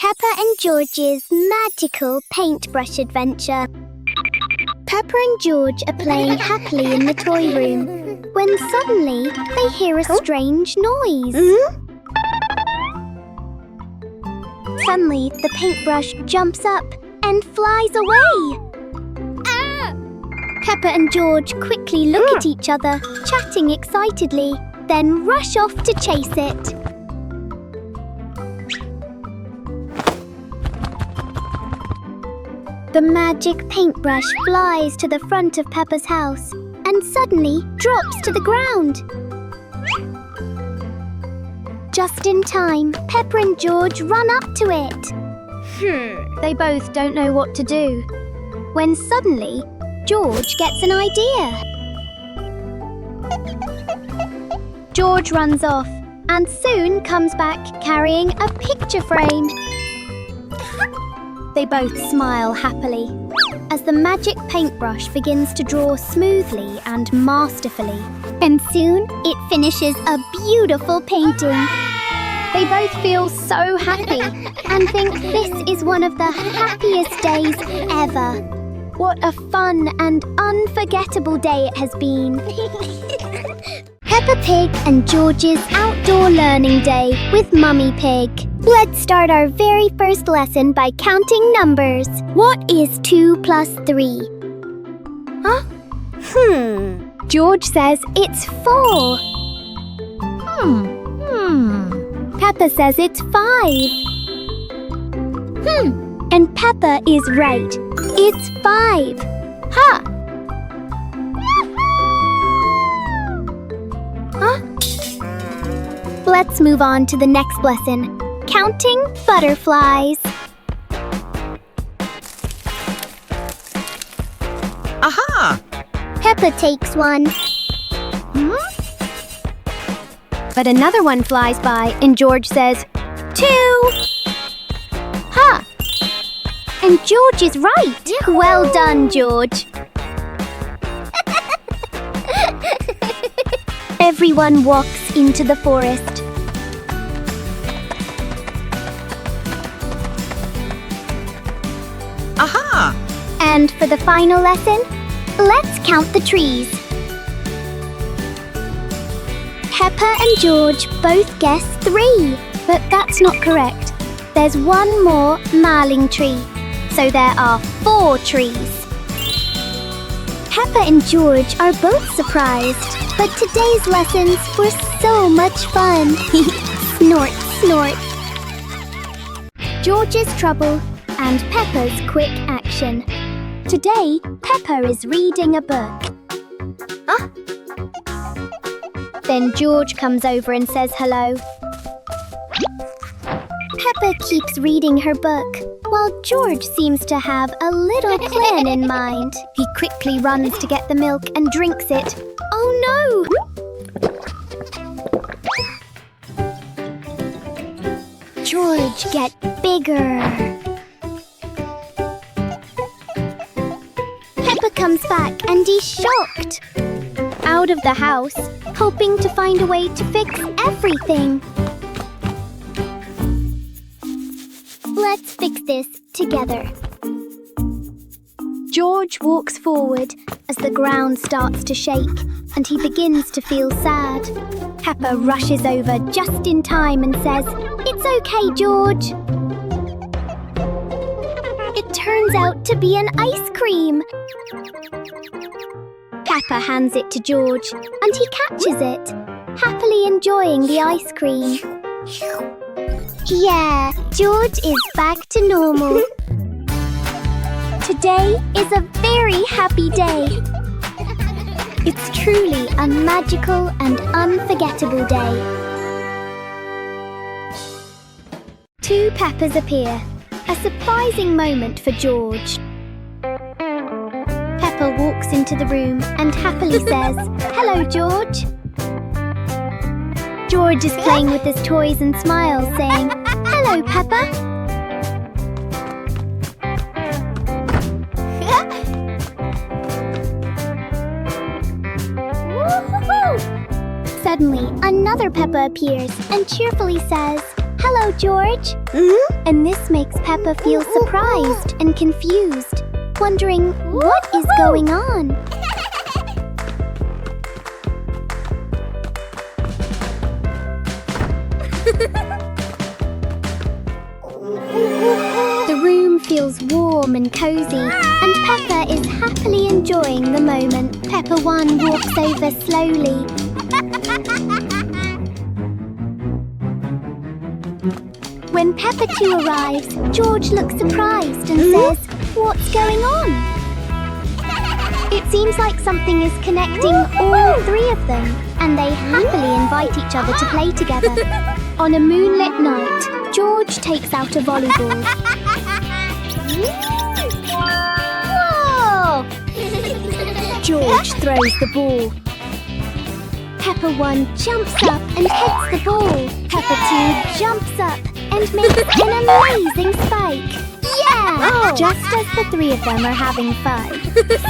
Peppa and George's magical paintbrush adventure. Peppa and George are playing happily in the toy room when suddenly they hear a strange noise. Suddenly, the paintbrush jumps up and flies away. Peppa and George quickly look at each other, chatting excitedly, then rush off to chase it. The magic paintbrush flies to the front of Peppa's house and suddenly drops to the ground. Just in time, Peppa and George run up to it. They both don't know what to do, when suddenly George gets an idea. George runs off and soon comes back carrying a picture frame. They both smile happily as the magic paintbrush begins to draw smoothly and masterfully. And soon it finishes a beautiful painting. They both feel so happy and think this is one of the happiest days ever. What a fun and unforgettable day it has been. Peppa Pig and George's Outdoor Learning Day with Mummy Pig. Let's start our very first lesson by counting numbers. What is 2 plus 3? Huh? George says it's 4. Peppa says it's 5. And Peppa is right. It's 5. Ha! Huh? Let's move on to the next lesson. Counting butterflies. Aha! Peppa takes one. But another one flies by and George says, 2. Ha! And George is right. Well done, George. Everyone walks into the forest. Aha! And for the final lesson, let's count the trees. Peppa and George both guess 3, but that's not correct. There's one more marling tree, so there are 4 trees. Peppa and George are both surprised, but today's lessons were so much fun. Snort, snort. George's trouble and Peppa's quick action. Today, Peppa is reading a book. Then George comes over and says hello. Peppa keeps reading her book, while George seems to have a little plan in mind. He quickly runs to get the milk and drinks it. Oh no! George, get bigger. Peppa comes back and he's shocked. Out of the house, hoping to find a way to fix everything. Let's fix this together. George walks forward as the ground starts to shake and he begins to feel sad. Peppa rushes over just in time and says, "It's okay, George." It turns out to be an ice cream. Peppa hands it to George and he catches it, happily enjoying the ice cream. Yeah, George is back to normal. Today is a very happy day. It's truly a magical and unforgettable day. 2 Peppas appear, a surprising moment for George. Peppa walks into the room and happily says, "Hello, George." George is playing with his toys and smiles, saying, "Hello, Peppa." Suddenly, another Peppa appears and cheerfully says, Hello, George. And this makes Peppa feel surprised and confused, wondering what is going on. The room feels warm and cozy, and Peppa is happily enjoying the moment. Peppa 1 walks over slowly. When Peppa 2 arrives, George looks surprised and says, "What's going on?" It seems like something is connecting all three of them, and they happily invite each other to play together. On a moonlit night, George takes out a volleyball. Whoa! George throws the ball. Peppa 1 jumps up and hits the ball. Peppa 2 jumps up and makes an amazing spike. Yeah! Just as the three of them are having fun,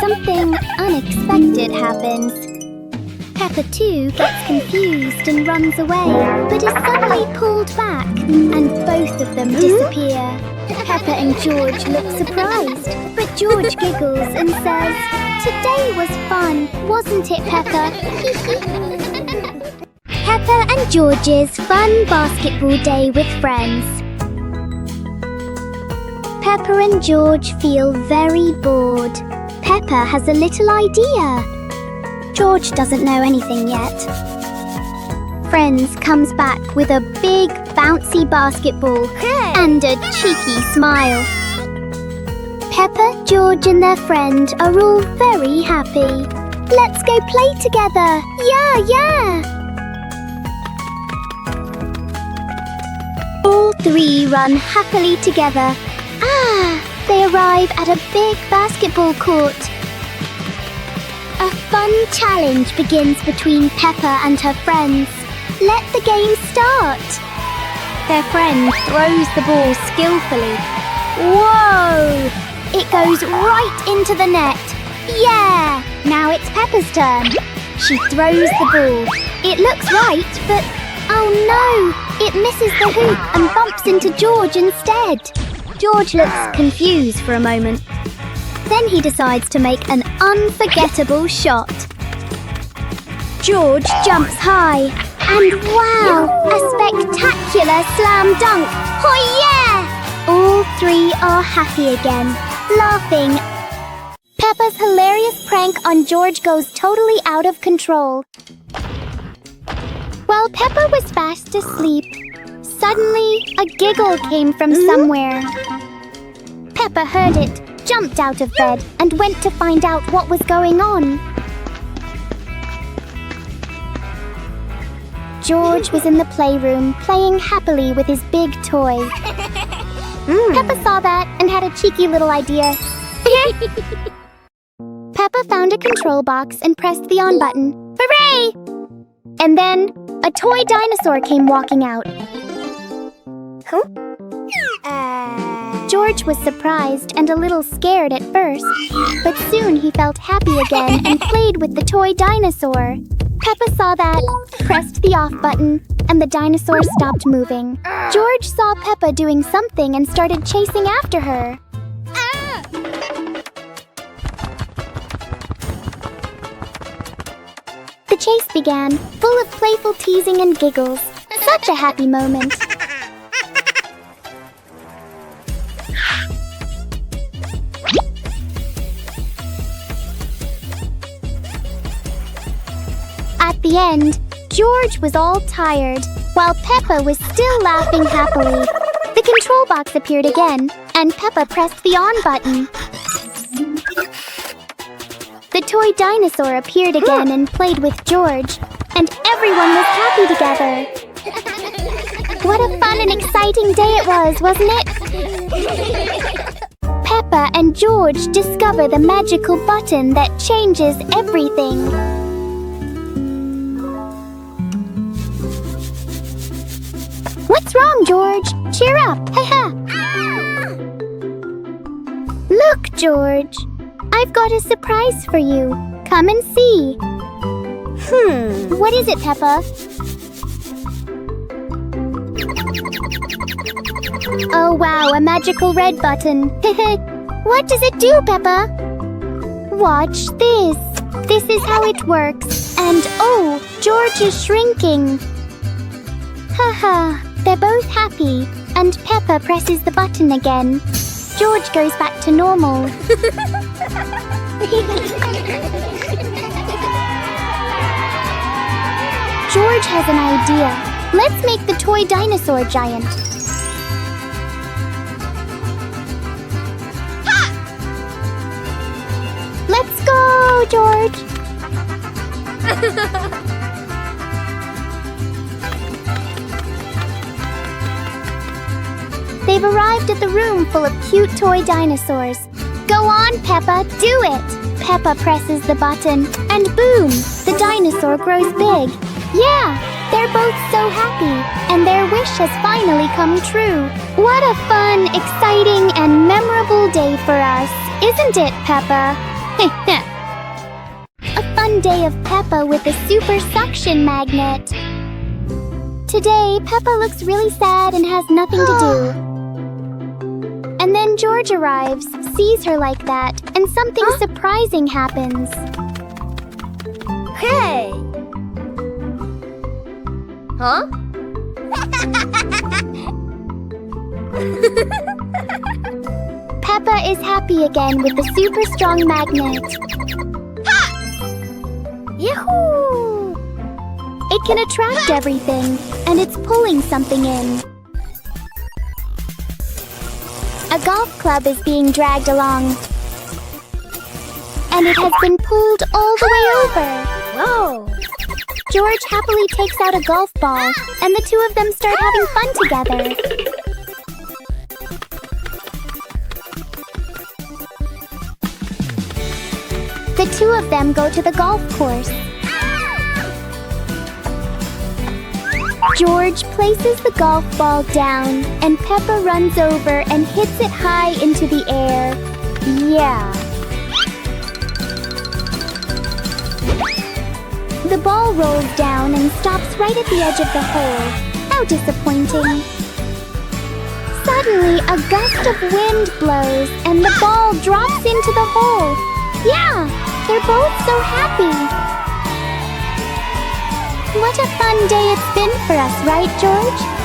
something unexpected happens. Peppa 2 gets confused and runs away, but is suddenly pulled back, and both of them disappear. Peppa and George look surprised, but George giggles and says, "Today was fun, wasn't it, Peppa?" Peppa and George's fun basketball day with friends. Peppa and George feel very bored. Peppa has a little idea. George doesn't know anything yet. Friends comes back with a big bouncy basketball and a cheeky smile. Peppa, George and their friend are all very happy. Let's go play together. Yeah! All three run happily together. They arrive at a big basketball court. A fun challenge begins between Peppa and her friends. Let the game start. Their friend throws the ball skillfully. Whoa! It goes right into the net. Yeah! Now it's Peppa's turn. She throws the ball. It looks right, but oh no! It misses the hoop and bumps into George instead. George looks confused for a moment. Then he decides to make an unforgettable shot. George jumps high, and wow! A spectacular slam dunk! Oh yeah! All three are happy again, laughing. Peppa's hilarious prank on George goes totally out of control. While Peppa was fast asleep, suddenly a giggle came from somewhere. Peppa heard it, jumped out of bed, and went to find out what was going on. George was in the playroom playing happily with his big toy. Peppa saw that and had a cheeky little idea. Peppa found a control box and pressed the on button. Hooray! And then a toy dinosaur came walking out. George was surprised and a little scared at first, but soon he felt happy again and played with the toy dinosaur. Peppa saw that, pressed the off button, and the dinosaur stopped moving. George saw Peppa doing something and started chasing after her. The chase began, full of playful teasing and giggles. Such a happy moment. At the end, George was all tired, while Peppa was still laughing happily. The control box appeared again, and Peppa pressed the on button. The toy dinosaur appeared again and played with George, and everyone was happy together. What a fun and exciting day it was, wasn't it? Peppa and George discover the magical button that changes everything. What's wrong, George? Cheer up! Ha-ha! Look, George. I've got a surprise for you. Come and see. What is it, Peppa? Oh wow, a magical red button. What does it do, Peppa? Watch this. This is how it works. And oh, George is shrinking. Haha, they're both happy. And Peppa presses the button again. George goes back to normal. George has an idea. Let's make the toy dinosaur giant. Let's go, George! They've arrived at the room full of cute toy dinosaurs. Go on, Peppa, do it! Peppa presses the button, and boom! The dinosaur grows big. Yeah, they're both so happy, and their wish has finally come true. What a fun, exciting, and memorable day for us, isn't it, Peppa? A fun day of Peppa with a super suction magnet. Today, Peppa looks really sad and has nothing to do. And then George arrives, sees her like that, and something surprising happens. Hey! Huh? Peppa is happy again with the super strong magnet. Yahoo! It can attract everything, and it's pulling something in. A golf club is being dragged along. And it has been pulled all the way over. Whoa! George happily takes out a golf ball, and the two of them start having fun together. The two of them go to the golf course. George places the golf ball down, and Peppa runs over and hits it high into the air. Yeah. The ball rolls down and stops right at the edge of the hole. How disappointing. Suddenly, a gust of wind blows, and the ball drops into the hole. Yeah, they're both so happy. What a fun day it's been for us, right, George?